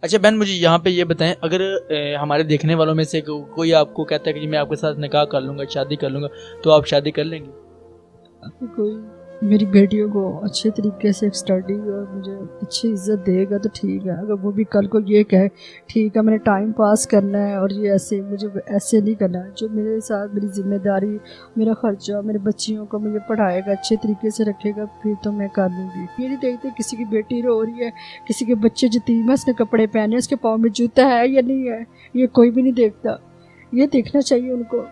اچھا بہن مجھے یہاں پہ یہ بتائیں، اگر ہمارے دیکھنے والوں میں سے کوئی آپ کو کہتا ہے کہ جی میں آپ کے ساتھ نکاح کر لوں گا، شادی کر لوں گا، تو آپ شادی کر لیں گے؟ کوئی میری بیٹیوں کو اچھے طریقے سے اسٹڈی اور مجھے اچھی عزت دے گا تو ٹھیک ہے. اگر وہ بھی کل کو یہ کہے ٹھیک ہے میں نے ٹائم پاس کرنا ہے اور یہ ایسے مجھے ایسے نہیں کرنا، جو میرے ساتھ میری ذمہ داری، میرا خرچہ، میرے بچیوں کو مجھے پڑھائے گا، اچھے طریقے سے رکھے گا، پھر تو میں کر لوں گی. یہ نہیں دیکھتے کسی کی بیٹی رو رہی ہے، کسی کے بچے یتیم ہے، اس نے کپڑے پہنے، اس کے پاؤں میں جوتا ہے یا نہیں ہے، یہ کوئی بھی نہیں دیکھتا. یہ دیکھنا چاہیے ان کو.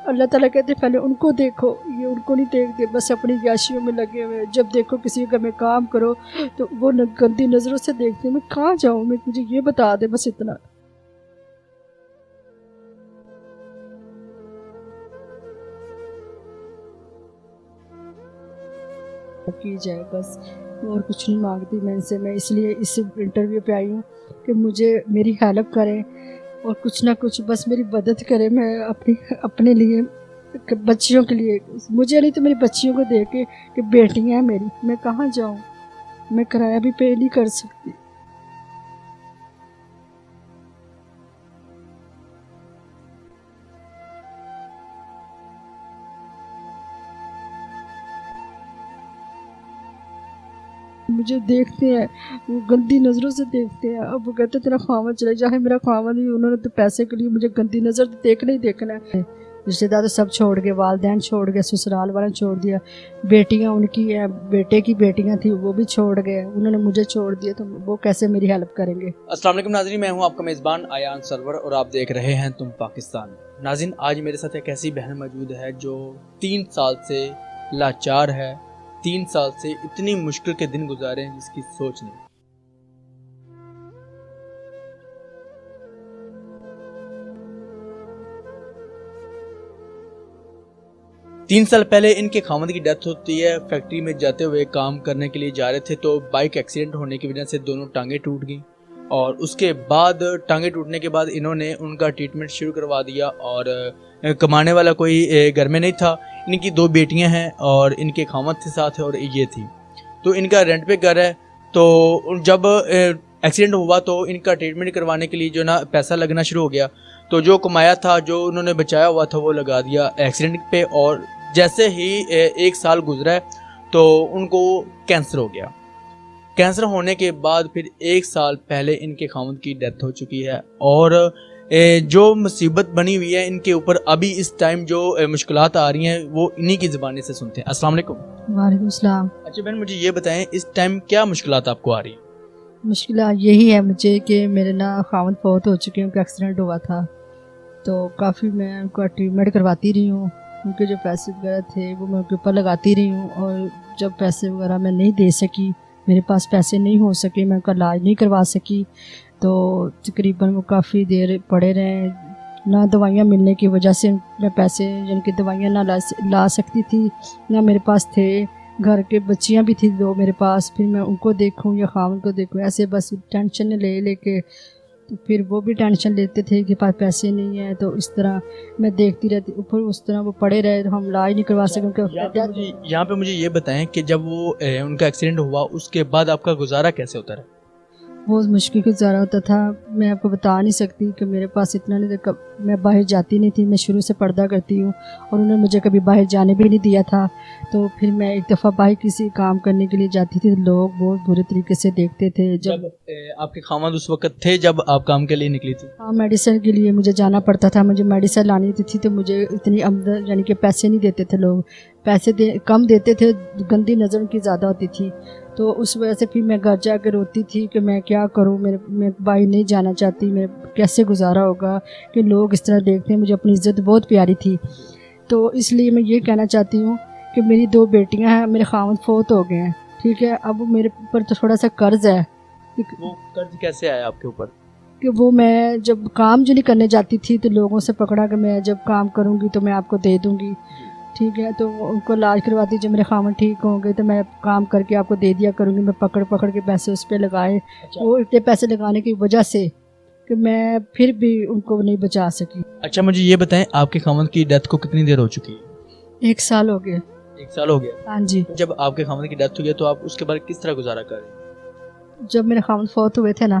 اللہ تعالیٰ کہتے ہیں پہلے ان کو دیکھو، یہ ان کو نہیں دیکھتے، بس اپنی عیاشیوں میں لگے ہوئے. جب دیکھو کسی کا میں کام کرو تو وہ گندی نظروں سے دیکھتے ہیں. میں کہاں جاؤں، میں مجھے یہ بتا دے بس اتنا. کی جائے بس، اور کچھ نہیں مانگتی میں ان سے. میں اس لیے اس انٹرویو پہ آئی ہوں کہ مجھے میری ہیلپ کریں اور کچھ نہ کچھ بس میری مدد کرے. میں اپنے لیے، بچیوں کے لیے، مجھے نہیں تو میری بچیوں کو دیکھ کے کہ بیٹیاں ہیں میری، میں کہاں جاؤں، میں کرایہ بھی پے نہیں کر سکتی. مجھے دیکھتے ہیں وہ گندی نظروں سے دیکھتے ہیں. اب وہ کہتے ہیں تیرا خاوند چلے جائے، میرا خاوند نہیں، انہوں نے تو پیسے کے لیے مجھے گندی نظر دیکھنا ہی دیکھنا ہے. رشتے دار سب چھوڑ گئے، والدین چھوڑ گئے، سسرال والے چھوڑ دیا، بیٹیاں ان کی ہیں، بیٹے کی بیٹیاں تھیں وہ بھی چھوڑ گئے، انہوں نے مجھے چھوڑ دیا، تو وہ کیسے میری ہیلپ کریں گے. السلام علیکم ناظرین، میں ہوں آپ کا میزبان ایان سرور اور آپ دیکھ رہے ہیں تم پاکستان. ناظرین آج میرے ساتھ ایک ایسی بہن موجود ہے جو 3 سال سے لاچار ہے، 3 سال سے اتنی مشکل کے دن گزارے ہیں جس کی سوچ نہیں. تین سال پہلے ان کے خاوند کی ڈیتھ ہوتی ہے. فیکٹری میں جاتے ہوئے کام کرنے کے لیے جا رہے تھے تو بائک ایکسیڈنٹ ہونے کی وجہ سے دونوں ٹانگیں ٹوٹ گئیں، اور اس کے بعد ٹانگیں ٹوٹنے کے بعد انہوں نے ان کا ٹریٹمنٹ شروع کروا دیا. اور کمانے والا کوئی گھر میں نہیں تھا. ان کی 2 بیٹیاں ہیں اور ان کے خاوند تھے ساتھ اور یہ تھی، تو ان کا رینٹ پہ گھر ہے. تو جب ایکسیڈنٹ ہوا تو ان کا ٹریٹمنٹ کروانے کے لیے جو نا پیسہ لگنا شروع ہو گیا. تو جو کمایا تھا، جو انہوں نے بچایا ہوا تھا، وہ لگا دیا ایکسیڈنٹ پہ. اور جیسے ہی 1 سال گزرا ہے تو ان کو کینسر ہو گیا. کینسر ہونے کے بعد پھر 1 سال پہلے ان کے خاوند کی ڈیتھ ہو چکی ہے. اور جو مصیبت بنی ہوئی ہے ان کے اوپر ابھی اس ٹائم، جو مشکلات آ رہی ہیں وہ انہی کی زبانی سے سنتے ہیں. السلام علیکم. وعلیکم السلام. اچھا بہن مجھے یہ بتائیں اس ٹائم کیا مشکلات آپ کو آ رہی ہیں؟ مشکلات یہی ہے مجھے کہ میرے نا خاوند فوت ہو چکے ہیں، ان کا ایکسیڈنٹ ہوا تھا، تو کافی میں ان کا ٹریٹمنٹ کرواتی رہی ہوں. ان کے جو پیسے وغیرہ تھے وہ میں ان کے اوپر لگاتی رہی ہوں، اور جب پیسے وغیرہ میں نہیں دے سکی، میرے پاس پیسے نہیں ہو سکے، میں ان کا علاج نہیں کروا سکی، تو تقریباً وہ کافی دیر پڑے رہے. نہ دوائیاں ملنے کی وجہ سے میں پیسے، یعنی کہ دوائیاں نہ لا سکتی تھی، نہ میرے پاس تھے. گھر کے بچیاں بھی تھی 2 میرے پاس، پھر میں ان کو دیکھوں یا خاوند کو دیکھوں، ایسے بس ٹینشن لے کے. تو پھر وہ بھی ٹینشن لیتے تھے کہ پاس پیسے نہیں ہیں، تو اس طرح میں دیکھتی رہتی. اوپر اس طرح وہ پڑے رہے، ہم علاج نہیں کروا سکے. یہاں پہ مجھے یہ بتائیں کہ جب وہ ان کا ایکسیڈنٹ ہوا اس کے بعد آپ کا گزارا کیسے ہوتا رہا؟ بہت مشکل گزارا ہوتا تھا. میں آپ کو بتا نہیں سکتی کہ میرے پاس اتنا نہیں تھا. میں باہر جاتی نہیں تھی، میں شروع سے پردہ کرتی ہوں، اور انہوں نے مجھے کبھی باہر جانے بھی نہیں دیا تھا. تو پھر میں ایک دفعہ باہر کسی کام کرنے کے لیے جاتی تھی، لوگ بہت برے طریقے سے دیکھتے تھے. جب آپ کے خاوند اس وقت تھے جب آپ کام کے لیے نکلی تھی؟ ہاں، میڈیسن کے لیے مجھے جانا پڑتا تھا، مجھے میڈیسن لانی تھی، تو مجھے اتنی آمدن، یعنی کہ پیسے نہیں دیتے تھے لوگ، پیسے کم دیتے تھے، گندی نظر ان کی زیادہ ہوتی تھی. تو اس وجہ سے پھر میں گھر جا کے روتی تھی کہ میں کیا کروں، میں باہر نہیں جانا چاہتی، میں کیسے گزارا ہوگا کہ لوگ اس طرح دیکھتے ہیں. مجھے اپنی عزت بہت پیاری تھی. تو اس لیے میں یہ کہنا چاہتی ہوں کہ میری 2 بیٹیاں ہیں، میرے خاوند فوت ہو گئے ہیں، ٹھیک ہے. اب میرے اوپر تو تھوڑا سا قرض ہے. وہ قرض کیسے آیا آپ کے اوپر؟ کہ وہ میں جب کام جو نہیں کرنے جاتی تھی تو لوگوں سے پکڑا کہ میں جب کام کروں گی تو میں آپ کو دے دوں گی، ٹھیک ہے. تو ان کو علاج کرواتی، جب میرے خاوند ٹھیک ہوں گے تو میں کام کر کے آپ کو دے دیا کروں گی. میں پکڑ کے پیسے اس پہ لگائے. وہ اتنے پیسے لگانے کی وجہ سے کہ میں پھر بھی ان کو نہیں بچا سکی. اچھا مجھے یہ بتائیں آپ کے خاوند کی ڈیتھ کو کتنی دیر ہو چکی ہے؟ 1 سال ہو گیا. 1 سال ہو گیا؟ ہاں جی. جب آپ کے خاوند کی ڈیتھ ہوئی ہے تو آپ اس کے بعد کس طرح گزارا کر رہے ہیں؟ جب میرے خاوند فوت ہوئے تھے نا،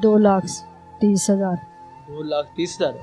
2,30,000। 2,30,000?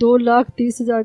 2,30,000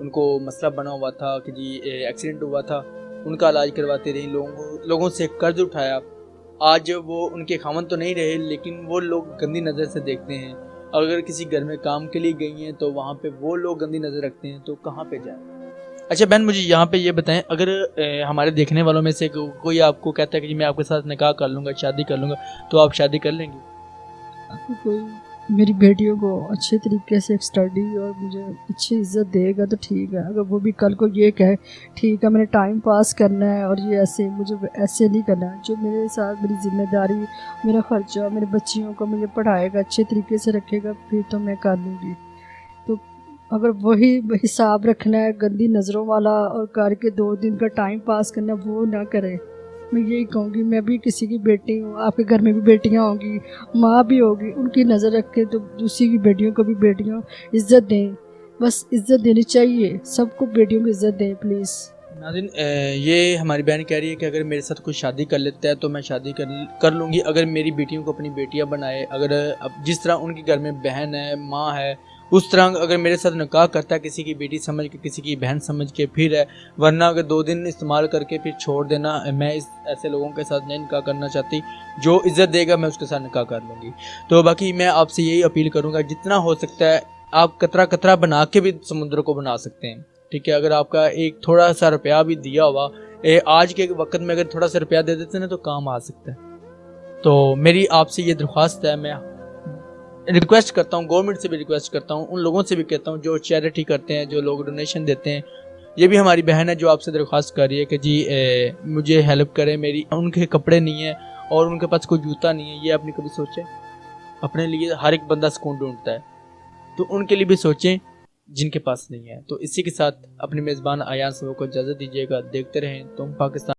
ان کو مسئلہ بنا ہوا تھا کہ جی ایکسیڈنٹ ہوا تھا، ان کا علاج کرواتے رہی، لوگوں سے قرض اٹھایا. آج وہ ان کے خاوند تو نہیں رہے، لیکن وہ لوگ گندی نظر سے دیکھتے ہیں. اگر کسی گھر میں کام کے لیے گئی ہیں تو وہاں پہ وہ لوگ گندی نظر رکھتے ہیں، تو کہاں پہ جائیں؟ اچھا بہن، مجھے یہاں پہ یہ بتائیں، اگر ہمارے دیکھنے والوں میں سے کوئی آپ کو کہتا ہے کہ جی میں آپ کے ساتھ نکاح کر لوں گا، شادی کر لوں گا، تو آپ شادی کر لیں گے؟ اگر کوئی میری بیٹیوں کو اچھے طریقے سے اسٹڈی اور مجھے اچھی عزت دے گا تو ٹھیک ہے. اگر وہ بھی کل کو یہ کہے ٹھیک ہے میں نے ٹائم پاس کرنا ہے اور یہ ایسے مجھے ایسے نہیں کرنا ہے، جو میرے ساتھ میری ذمہ داری، میرا خرچہ، میرے بچیوں کو مجھے پڑھائے گا، اچھے طریقے سے رکھے گا، پھر تو میں کر لوں گی. تو اگر وہی حساب رکھنا ہے گندی نظروں والا اور کر کے 2 دن کا ٹائم پاس کرنا، وہ نہ کرے. میں یہی کہوں گی، میں بھی کسی کی بیٹی ہوں، آپ کے گھر میں بھی بیٹیاں ہوں گی، ماں بھی ہوگی، ان کی نظر رکھ کے تو دوسری کی بیٹیوں کو بھی بیٹیاں عزت دیں. بس عزت دینی چاہیے، سب کو بیٹیوں کو عزت دیں پلیز. ناظرین، یہ ہماری بہن کہہ رہی ہے کہ اگر میرے ساتھ کوئی شادی کر لیتا ہے تو میں شادی کر لوں گی، اگر میری بیٹیوں کو اپنی بیٹیاں بنائے، اگر جس طرح ان کے گھر میں بہن ہے، ماں ہے، اس طرح اگر میرے ساتھ نکاح کرتا ہے، کسی کی بیٹی سمجھ کے، کسی کی بہن سمجھ کے، پھر ہے، ورنہ اگر 2 دن استعمال کر کے پھر چھوڑ دینا، میں ایسے لوگوں کے ساتھ نہیں نکاح کرنا چاہتی. جو عزت دے گا میں اس کے ساتھ نکاح کر لوں گی. تو باقی میں آپ سے یہی اپیل کروں گا، جتنا ہو سکتا ہے آپ قطرہ قطرہ بنا کے بھی سمندر کو بنا سکتے ہیں. ٹھیک ہے، اگر آپ کا ایک تھوڑا سا روپیہ بھی دیا ہوا، آج کے وقت میں اگر تھوڑا سا روپیہ دے دیتے نا تو کام آ سکتا ہے. تو میری آپ سے یہ درخواست ہے، میں ریکویسٹ کرتا ہوں، گورنمنٹ سے بھی ریکویسٹ کرتا ہوں، ان لوگوں سے بھی کہتا ہوں جو چیریٹی کرتے ہیں، جو لوگ ڈونیشن دیتے ہیں. یہ بھی ہماری بہن ہے جو آپ سے درخواست کر رہی ہے کہ جی مجھے ہیلپ کرے، میری ان کے کپڑے نہیں ہیں اور ان کے پاس کوئی جوتا نہیں ہے. یہ آپ نے کبھی سوچے؟ اپنے لیے ہر ایک بندہ سکون ڈھونڈتا ہے، تو ان کے لیے بھی سوچیں جن کے پاس نہیں ہے. تو اسی کے ساتھ اپنی میزبان ایان صاحب کو اجازت دیجیے گا. دیکھتے رہیں تم پاکستان.